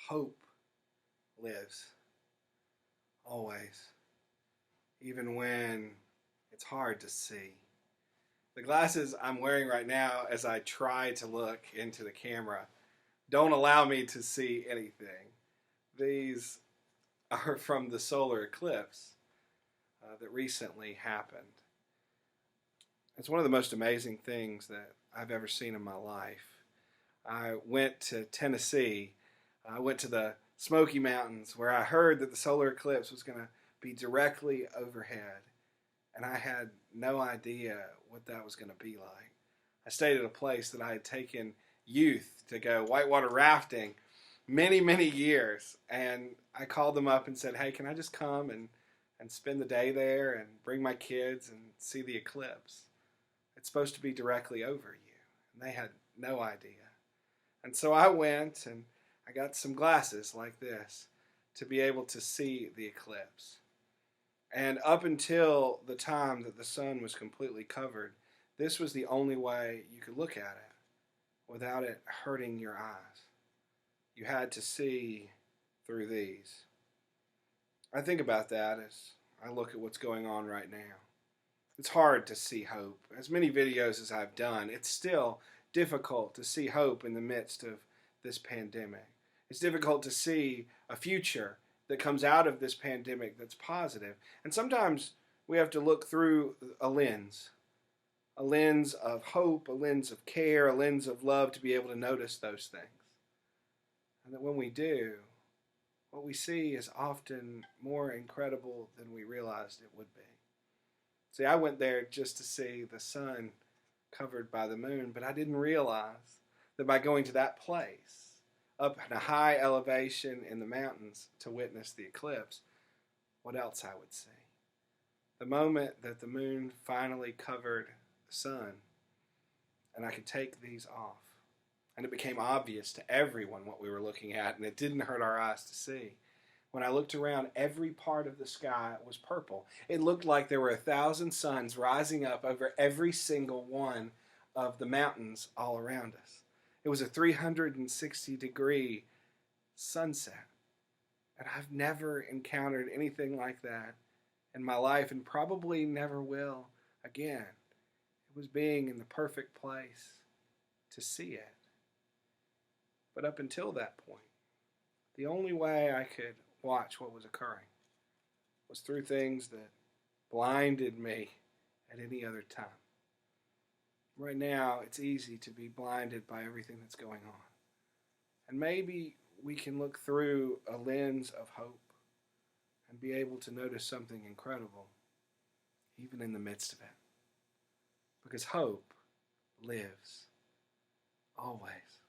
Hope lives, always, even when it's hard to see. The glasses I'm wearing right now, as I try to look into the camera, don't allow me to see anything. These are from the solar eclipse that recently happened. It's one of the most amazing things that I've ever seen in my life. I went to Tennessee. I went to the Smoky Mountains where I heard that the solar eclipse was going to be directly overhead. And I had no idea what that was going to be like. I stayed at a place that I had taken youth to go whitewater rafting many, many years. And I called them up and said, hey, can I just come and spend the day there and bring my kids and see the eclipse? It's supposed to be directly over you. And they had no idea. And so I went and I got some glasses like this to be able to see the eclipse. And up until the time that the sun was completely covered, this was the only way you could look at it without it hurting your eyes. You had to see through these. I think about that as I look at what's going on right now. It's hard to see hope. As many videos as I've done, it's still difficult to see hope in the midst of this pandemic. It's difficult to see a future that comes out of this pandemic that's positive. And sometimes we have to look through a lens of hope, a lens of care, a lens of love to be able to notice those things. And that when we do, what we see is often more incredible than we realized it would be. See, I went there just to see the sun covered by the moon, but I didn't realize that by going to that place, up in a high elevation in the mountains to witness the eclipse, what else I would see. The moment that the moon finally covered the sun, and I could take these off. And it became obvious to everyone what we were looking at, and it didn't hurt our eyes to see. When I looked around, every part of the sky was purple. It looked like there were 1,000 suns rising up over every single one of the mountains all around us. It was a 360-degree sunset. And I've never encountered anything like that in my life and probably never will again. It was being in the perfect place to see it. But up until that point, the only way I could watch what was occurring was through things that blinded me at any other time. Right now, it's easy to be blinded by everything that's going on. And maybe we can look through a lens of hope and be able to notice something incredible, even in the midst of it. Because hope lives, always.